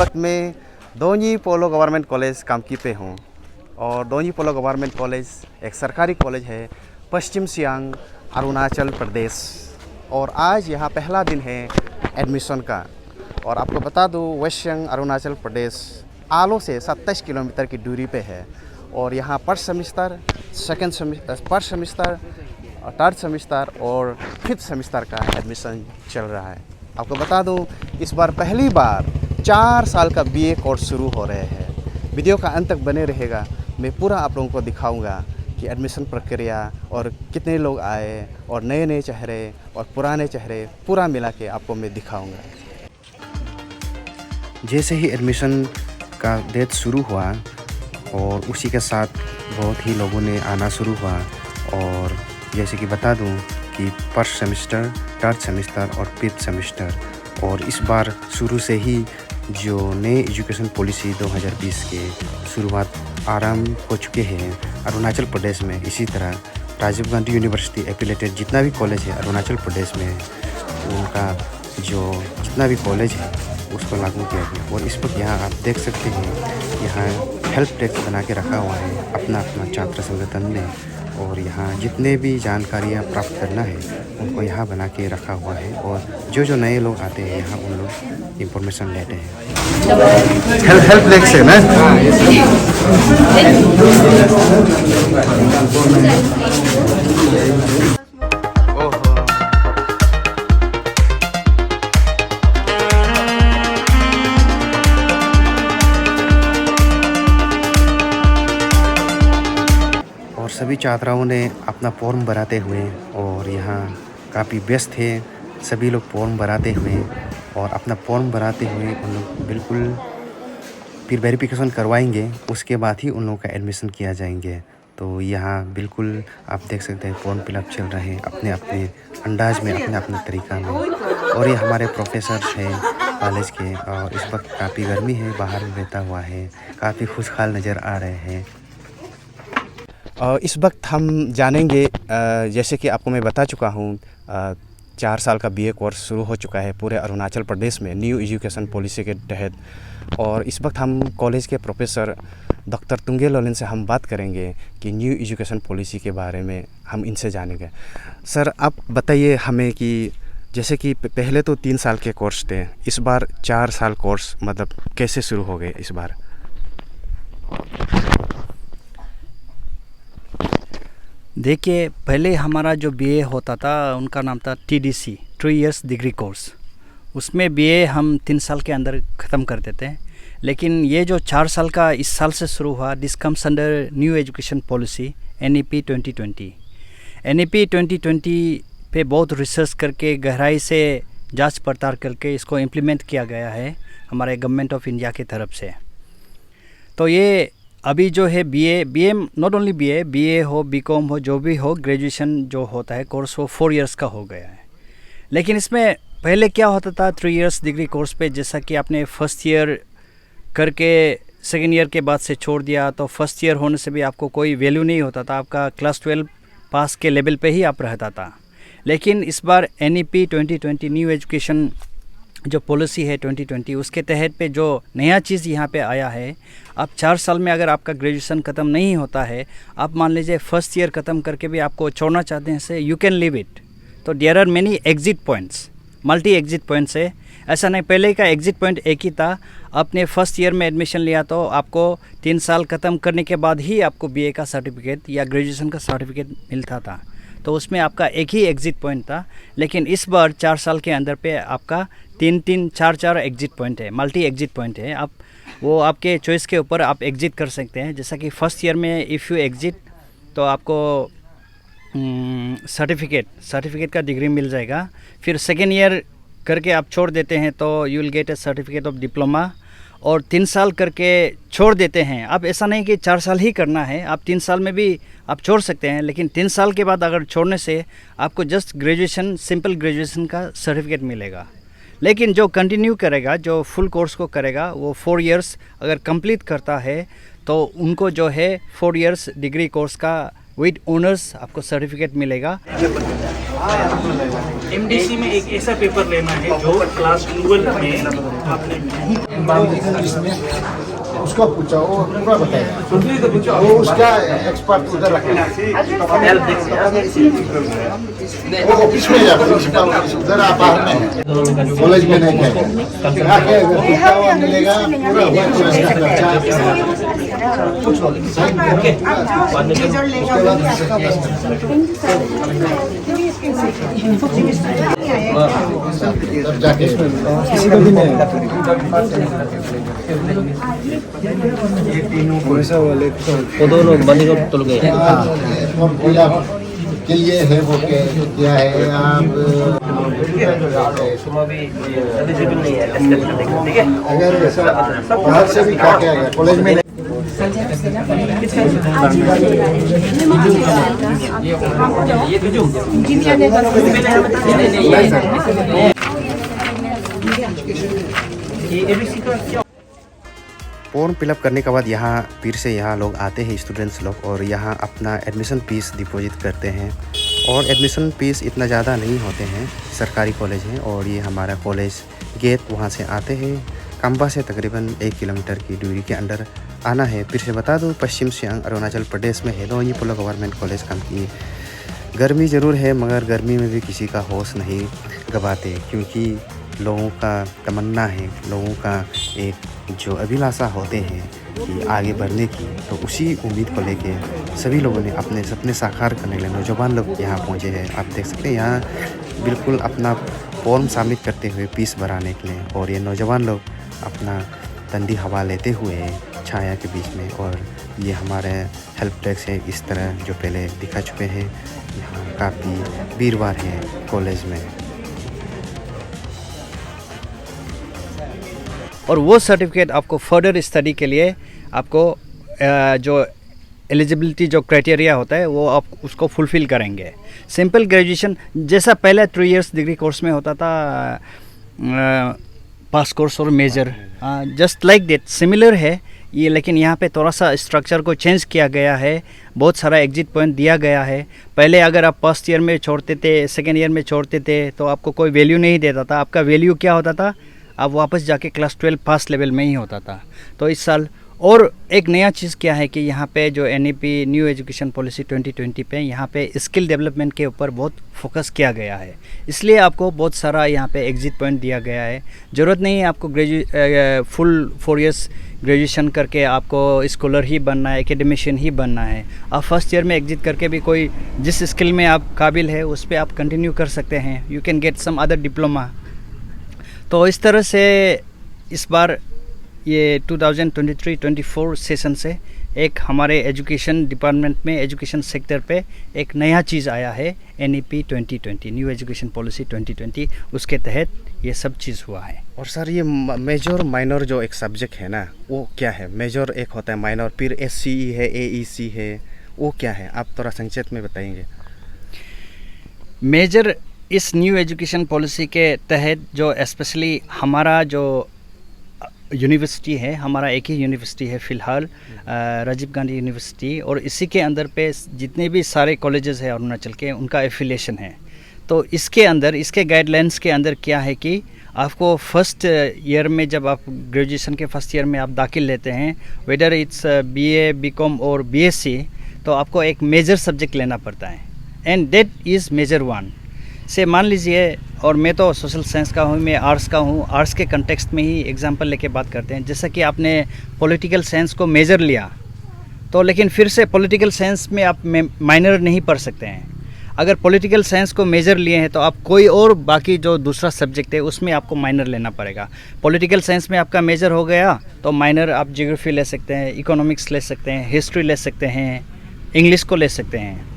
वक्त मैं Donyi Polo government college Kamki पे हूँ और दोन्यी पोलो गवर्नमेंट कॉलेज एक सरकारी कॉलेज है पश्चिम सियांग अरुणाचल प्रदेश। और आज यहाँ पहला दिन है एडमिशन का। और आपको बता दूँ वेस्ट सियांग अरुणाचल प्रदेश आलो से 27 किलोमीटर की दूरी पे है। और यहाँ first semester, first semester, third semester और फिफ्थ सेमिस्टर का एडमिशन चल रहा है। आपको बता दूं इस बार पहली बार 4 साल का बीए कोर्स शुरू हो रहे हैं। वीडियो का अंत तक बने रहेगा। मैं पूरा आप लोगों को दिखाऊंगा कि एडमिशन प्रक्रिया और कितने लोग आए और नए नए चेहरे और पुराने चेहरे पूरा मिला के आपको मैं दिखाऊंगा। जैसे ही एडमिशन का डेट शुरू हुआ और उसी के साथ बहुत ही लोगों ने आना शुरू हुआ। और जैसे कि बता दूं कि फर्स्ट सेमिस्टर, थर्ड सेमिस्टर और फिफ्थ सेमिस्टर। और इस बार शुरू से ही जो नए एजुकेशन पॉलिसी 2020 के शुरुआत आरंभ हो चुके हैं अरुणाचल प्रदेश में। इसी तरह राजीव गांधी यूनिवर्सिटी एफिलेटेड जितना भी कॉलेज है अरुणाचल प्रदेश में, उनका जो जितना भी कॉलेज है उसको लागू किया गया। और इस वक्त यहाँ आप देख सकते हैं, यहाँ हेल्प डेस्क बना के रखा हुआ है अपना अपना छात्र संगठन ने। और यहाँ जितने भी जानकारियाँ प्राप्त करना है उनको यहाँ बना के रखा हुआ है। और जो नए लोग आते हैं यहाँ उन लोग इंफॉर्मेशन लेते हैं। हेल्प डेस्क से ना सभी छात्राओं ने अपना फॉर्म भराते हुए और यहाँ काफ़ी व्यस्त थे सभी लोग फॉर्म भराते हुए। और अपना फॉर्म भराते हुए उन लोग बिल्कुल फिर वेरिफिकेशन करवाएंगे, उसके बाद ही उन लोगों का एडमिशन किया जाएंगे। तो यहाँ बिल्कुल आप देख सकते हैं फॉर्म फिलअप चल रहे हैं अपने अपने अंदाज में, अपने अपने तरीक़ा में। और ये हमारे प्रोफेसर हैं कॉलेज के। और इस वक्त काफ़ी गर्मी है, बाहर में रहता हुआ है, काफ़ी खुशहाल नज़र आ रहे हैं। इस वक्त हम जानेंगे, जैसे कि आपको मैं बता चुका हूँ, 4 साल का बीए कोर्स शुरू हो चुका है पूरे अरुणाचल प्रदेश में न्यू एजुकेशन पॉलिसी के तहत। और इस वक्त हम कॉलेज के प्रोफेसर डॉक्टर तुंगे लोलिन से हम बात करेंगे कि न्यू एजुकेशन पॉलिसी के बारे में हम इनसे जानेंगे। सर, आप बताइए हमें कि जैसे कि पहले तो 3 साल के कोर्स थे, इस बार 4 साल कोर्स मतलब कैसे शुरू हो गए इस बार? देखिए, पहले हमारा जो बीए होता था उनका नाम था TDC, 3 इयर्स डिग्री कोर्स। उसमें बीए हम 3 साल के अंदर ख़त्म कर देते हैं। लेकिन ये जो 4 साल का इस साल से शुरू हुआ, this comes under new education policy NEP 2020। NEP 2020 पे बहुत रिसर्च करके गहराई से जांच पड़ताल करके इसको इम्प्लीमेंट किया गया है हमारे गवर्नमेंट ऑफ इंडिया की तरफ से। तो ये अभी जो है बीए नॉट ओनली बीए हो, बीकॉम हो, जो भी हो, ग्रेजुएशन जो होता है कोर्स वो 4 इयर्स का हो गया है। लेकिन इसमें पहले क्या होता था 3 इयर्स डिग्री कोर्स पे, जैसा कि आपने फर्स्ट ईयर करके सेकेंड ईयर के बाद से छोड़ दिया तो फर्स्ट ईयर होने से भी आपको कोई वैल्यू नहीं होता था, आपका क्लास 12 पास के लेवल पे ही आप रहता था। लेकिन इस बार NEP 2020 न्यू एजुकेशन जो पॉलिसी है 2020, उसके तहत पे जो नया चीज़ यहाँ पे आया है, आप 4 साल में अगर आपका ग्रेजुएशन ख़त्म नहीं होता है, आप मान लीजिए फर्स्ट ईयर ख़त्म करके भी आपको छोड़ना चाहते हैं so you can leave it. तो there are many exit points, multi exit points है। ऐसा नहीं पहले का एग्जिट पॉइंट एक ही था, आपने फर्स्ट ईयर में एडमिशन लिया तो आपको 3 साल ख़त्म करने के बाद ही आपको बीए का सर्टिफिकेट या ग्रेजुएशन का सर्टिफिकेट मिलता था। तो उसमें आपका एक ही एग्जिट पॉइंट था। लेकिन इस बार 4 साल के अंदर पे आपका 3-3, 4-4 एग्जिट पॉइंट है, मल्टी एग्जिट पॉइंट है। आप वो आपके चॉइस के ऊपर आप एग्जिट कर सकते हैं। जैसा कि फर्स्ट ईयर में इफ़ यू एग्जिट तो आपको सर्टिफिकेट का डिग्री मिल जाएगा। फिर सेकेंड ईयर करके आप छोड़ देते हैं तो you will get A certificate of diploma. और 3 साल करके छोड़ देते हैं, अब ऐसा नहीं कि 4 साल ही करना है, आप 3 साल में भी आप छोड़ सकते हैं। लेकिन 3 साल के बाद अगर छोड़ने से आपको जस्ट ग्रेजुएशन, सिंपल ग्रेजुएशन का सर्टिफिकेट मिलेगा। लेकिन जो कंटिन्यू करेगा, जो फुल कोर्स को करेगा, वो 4 इयर्स अगर कंप्लीट करता है तो उनको जो है 4 इयर्स डिग्री कोर्स का विद ऑनर्स आपको सर्टिफिकेट मिलेगा। एमडीसी में एक ऐसा पेपर लेना है जो क्लास 12 में आपने उसको पूछा, वो पूरा बताएगा, वो उसका एक्सपर्ट उधर रखेगा, वो ऑफिस में जाता है, उधर आप बाहर में कॉलेज में नहीं जाएगा, आके पूछा हुआ मिलेगा, पूरा कुछ जाके किसी को भी नहीं दोनों बंदी को तुल गए के लिए है वो क्या है आप अगर बाहर से भी खा के आएगा कॉलेज में फॉर्म फिलअप करने के बाद यहाँ फिर से यहाँ लोग आते हैं स्टूडेंट्स लोग और यहाँ अपना एडमिशन फीस डिपॉजिट करते हैं। और एडमिशन फीस इतना ज़्यादा नहीं होते हैं, सरकारी कॉलेज है। और ये हमारा कॉलेज गेट वहाँ से आते हैं, काम्बा से तकरीबन 1 किलोमीटर की दूरी के अंदर आना है। फिर से बता दूँ, पश्चिम सियांग अरुणाचल प्रदेश में है लोनी पोलो गवर्नमेंट कॉलेज काम की। गर्मी ज़रूर है मगर गर्मी में भी किसी का होश नहीं गवाते, क्योंकि लोगों का तमन्ना है, लोगों का एक जो अभिलाषा होते हैं कि आगे बढ़ने की, तो उसी उम्मीद को लेके सभी लोगों ने अपने सपने साकार करने के लिए नौजवान लोग यहाँ पहुँचे हैं। आप देख सकते हैं यहाँ बिल्कुल अपना फॉर्म सबमिट करते हुए फीस भराने के लिए, और ये नौजवान लोग अपना ठंडी हवा लेते हुए छाया के बीच में। और ये हमारे हेल्प डेस्क है, इस तरह जो पहले दिखा चुके हैं। यहाँ काफ़ी भीड़भाड़ है कॉलेज में। और वो सर्टिफिकेट आपको फर्दर स्टडी के लिए आपको जो एलिजिबिलिटी जो क्राइटेरिया होता है वो आप उसको फुलफ़िल करेंगे। सिंपल ग्रेजुएशन जैसा पहले 3 इयर्स डिग्री कोर्स में होता था, पास कोर्स और major, just like that similar है ये, लेकिन यहाँ पे थोड़ा सा स्ट्रक्चर को चेंज किया गया है, बहुत सारा एग्जिट पॉइंट दिया गया है। पहले अगर आप फर्स्ट ईयर में छोड़ते थे, सेकेंड ईयर में छोड़ते थे तो आपको कोई वैल्यू नहीं देता था। आपका वैल्यू क्या होता था, आप वापस जाके क्लास 12 पास लेवल में ही होता था। तो इस साल और एक नया चीज़ क्या है कि यहाँ पे जो NEP न्यू एजुकेशन पॉलिसी 2020 पे यहाँ पे स्किल डेवलपमेंट के ऊपर बहुत फोकस किया गया है, इसलिए आपको बहुत सारा यहाँ पे एग्जिट पॉइंट दिया गया है। ज़रूरत नहीं है आपको फुल 4 इयर्स ग्रेजुएशन करके आपको स्कॉलर ही बनना है, एकेडमिशियन ही बनना है। आप फर्स्ट ईयर में एग्जिट करके भी कोई जिस स्किल में आप काबिल है उस पर आप कंटिन्यू कर सकते हैं। You can get some other diploma. तो इस तरह से इस बार ये 2023-24 सेशन से एक हमारे एजुकेशन डिपार्टमेंट में, एजुकेशन सेक्टर पे एक नया चीज़ आया है, NEP 2020 न्यू एजुकेशन पॉलिसी 2020, उसके तहत ये सब चीज़ हुआ है। और सर ये मेजर माइनर जो एक सब्जेक्ट है ना, वो क्या है? मेजर एक होता है, माइनर फिर SCE है, AEC है, वो क्या है? आप थोड़ा संक्षेप में बताएंगे। मेजर इस न्यू एजुकेशन पॉलिसी के तहत जो स्पेशली हमारा जो यूनिवर्सिटी है, हमारा एक ही यूनिवर्सिटी है फ़िलहाल, राजीव गांधी यूनिवर्सिटी, और इसी के अंदर पे जितने भी सारे कॉलेजेस हैं अरुणाचल के, उनका एफिलिएशन है। तो इसके अंदर, इसके गाइडलाइंस के अंदर क्या है कि आपको फर्स्ट ईयर में, जब आप ग्रेजुएशन के फर्स्ट ईयर में आप दाखिल लेते हैं, वेदर इट्स BA, BCom और BSc, तो आपको एक मेजर सब्जेक्ट लेना पड़ता है, एंड दैट इज़ मेजर 1 से। मान लीजिए, और मैं तो सोशल साइंस का हूँ, मैं आर्ट्स का हूँ, आर्ट्स के कंटेक्स्ट में ही एग्जांपल लेके बात करते हैं। जैसा कि आपने पॉलिटिकल साइंस को मेजर लिया, तो लेकिन फिर से पॉलिटिकल साइंस में आप माइनर नहीं पढ़ सकते हैं। अगर पॉलिटिकल साइंस को मेजर लिए हैं तो आप कोई और बाकी जो दूसरा सब्जेक्ट है उसमें आपको माइनर लेना पड़ेगा। पॉलिटिकल साइंस में आपका मेजर हो गया तो माइनर आप ज्योग्राफी ले सकते हैं, इकोनॉमिक्स ले सकते हैं, हिस्ट्री ले सकते हैं, इंग्लिश को ले सकते हैं।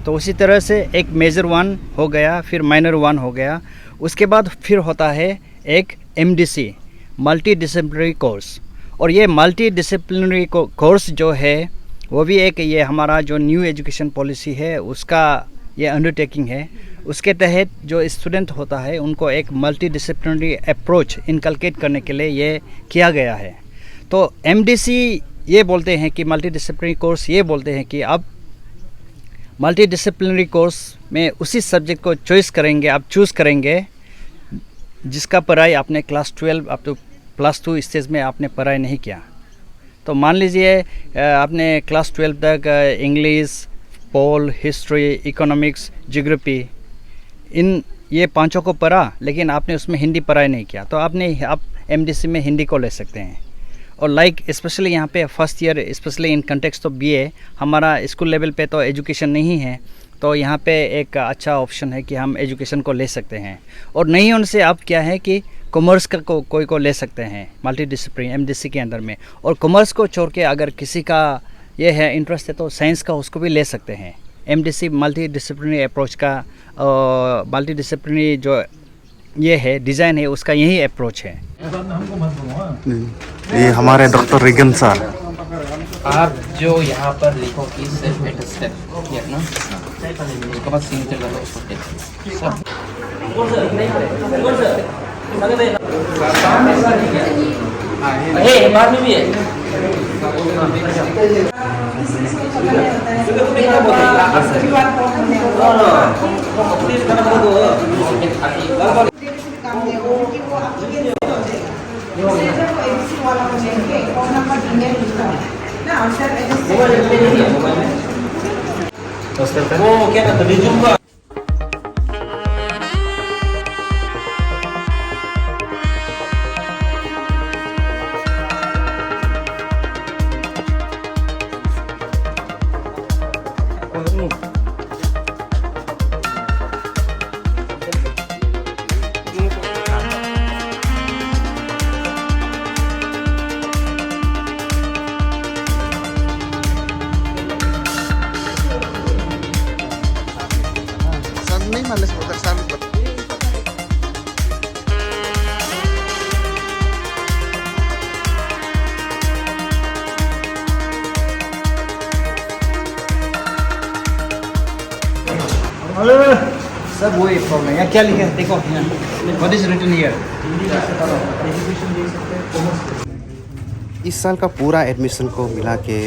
तो उसी तरह से एक मेजर 1 हो गया, फिर माइनर 1 हो गया। उसके बाद फिर होता है एक MDC, मल्टी डिसिप्लिनरी कोर्स। और ये मल्टी डिसिप्लिनरी कोर्स जो है वो भी एक, ये हमारा जो न्यू एजुकेशन पॉलिसी है उसका ये अंडरटेकिंग है। उसके तहत जो स्टूडेंट होता है उनको एक मल्टी डिसिप्लिनरी अप्रोच इनकलकेट करने के लिए ये किया गया है। तो MDC ये बोलते हैं कि मल्टी डिसिप्लिनरी कोर्स ये बोलते हैं कि अब मल्टी डिसिप्लिनरी कोर्स में उसी सब्जेक्ट को चॉइस करेंगे, आप चूज़ करेंगे जिसका पढ़ाई आपने class 12 up two plus 2 stage में आपने पढ़ाई नहीं किया। तो मान लीजिए आपने क्लास 12 तक इंग्लिश, पोल, हिस्ट्री, इकोनॉमिक्स, ज्योग्राफी इन ये पांचों को पढ़ा, लेकिन आपने उसमें हिंदी पढ़ाई नहीं किया, तो आप एमडीसी में हिंदी को ले सकते हैं। और लाइक स्पेशली यहाँ पे first year specially in context of BA, हमारा स्कूल लेवल पे तो एजुकेशन नहीं है, तो यहाँ पे एक अच्छा ऑप्शन है कि हम एजुकेशन को ले सकते हैं। और नहीं उनसे आप क्या है कि कॉमर्स का कोई को ले सकते हैं मल्टी डिसिप्लिन एमडीसी के अंदर में। और कॉमर्स को छोड़ के अगर किसी का ये है इंटरेस्ट है तो साइंस का उसको भी ले सकते हैं। एमडीसी मल्टी डिसिप्लिनरी अप्रोच का मल्टी डिसिप्लिनरी जो ये है डिज़ाइन है उसका यही अप्रोच है। ये हमारे डॉक्टर रिगन सर। आप जो यहाँ पर लिखो कि सेल्फ अटेस्टेड ये ना, उसके बाद सिग्नेचर करो उसको सब। हे बाद में भी है। वो क्या कहते हैं रिज्यूम का सब वही प्रॉब्लम है। क्या लिखा है देखो, व्हाट इज रिटन हियर। इस साल का पूरा एडमिशन को मिला के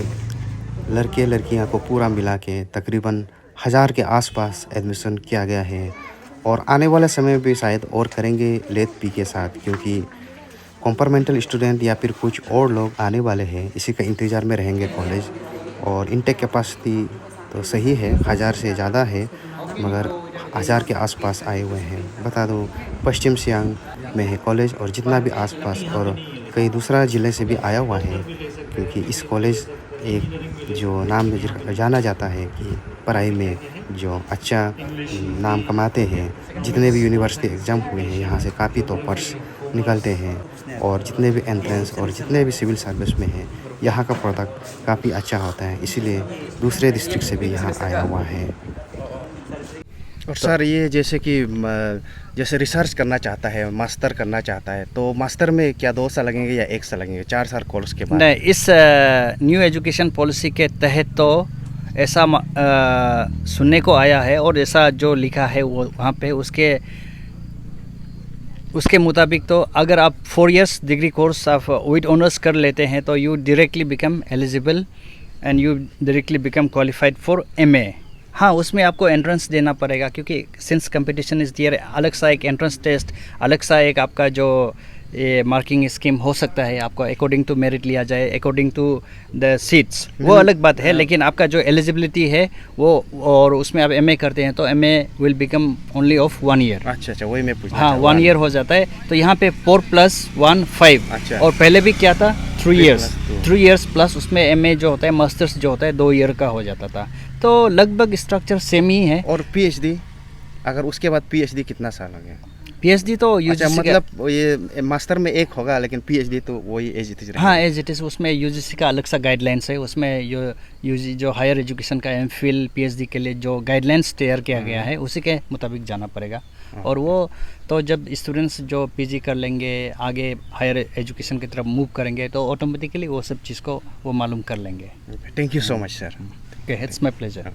लड़के लड़कियां को पूरा मिला के तकरीबन 1000 के आसपास एडमिशन किया गया है। और आने वाले समय में भी शायद और करेंगे लेट पी के साथ, क्योंकि कॉम्पार्टमेंटल स्टूडेंट या फिर कुछ और लोग आने वाले हैं, इसी का इंतज़ार में रहेंगे कॉलेज। और इनटेक कैपेसिटी तो सही है, 1000 से ज़्यादा है, मगर 1000 के आसपास आए हुए हैं। बता दूं पश्चिम सियांग में है कॉलेज, और जितना भी आसपास और कई दूसरा ज़िले से भी आया हुआ है, क्योंकि इस कॉलेज एक जो नाम जाना जाता है कि पढ़ाई में जो अच्छा नाम कमाते हैं। जितने भी यूनिवर्सिटी एग्ज़ाम हुए हैं यहाँ से काफ़ी टॉपर्स निकलते हैं, और जितने भी एंट्रेंस और जितने भी सिविल सर्विस में हैं यहाँ का प्रोडक्ट काफ़ी अच्छा होता है, इसीलिए दूसरे डिस्ट्रिक्ट से भी यहाँ आया हुआ है। और सर ये जैसे कि जैसे रिसर्च करना चाहता है, मास्टर करना चाहता है, तो मास्टर में क्या 2 साल लगेंगे या 1 साल लगेंगे 4 साल कोर्स के बाद? नहीं, इस न्यू एजुकेशन पॉलिसी के तहत तो ऐसा सुनने को आया है, और ऐसा जो लिखा है वो वहाँ पे उसके मुताबिक तो अगर आप 4 इयर्स डिग्री कोर्स आप विद ऑनर्स कर लेते हैं तो you directly become eligible and you directly become qualified for MA. हाँ, उसमें आपको एंट्रेंस देना पड़ेगा, क्योंकि सिंस कंपटीशन इज़ देयर, अलग सा एक एंट्रेंस टेस्ट, अलग सा एक आपका जो ये मार्किंग स्कीम हो सकता है, आपको अकॉर्डिंग टू मेरिट लिया जाए, अकॉर्डिंग टू द सीट्स, वो अलग बात है। लेकिन आपका जो एलिजिबिलिटी है वो, और उसमें आप एमए करते हैं तो MA will become only of 1 year. अच्छा, वही मैं पूछना। हाँ, 1 ईयर हो जाता है। तो यहाँ पे 4 + 1 5। अच्छा। और पहले भी क्या था 3 इयर्स, 3 इयर्स प्लस उसमें एमए जो होता है, मास्टर्स जो होता है 2 ईयर का हो जाता था। तो लगभग स्ट्रक्चर सेम ही है। और पीएचडी, अगर उसके बाद पीएचडी कितना साल हो गया? पीएचडी तो यूजीसी मतलब ये मास्टर में 1 होगा, लेकिन पीएचडी तो वही एज इट इज रहेगा। हाँ, एज इट इज़। उसमें यूजीसी का अलग सा गाइडलाइंस है, उसमें यूजी जो हायर एजुकेशन का एमफिल पीएचडी के लिए जो गाइडलाइंस तैयार किया गया है उसी के मुताबिक जाना पड़ेगा। और वो तो जब स्टूडेंट्स जो पीजी कर लेंगे, आगे हायर एजुकेशन की तरफ मूव करेंगे, तो ऑटोमेटिकली वो सब चीज़ को वो मालूम कर लेंगे। Thank you so much sir. Okay, it's my pleasure.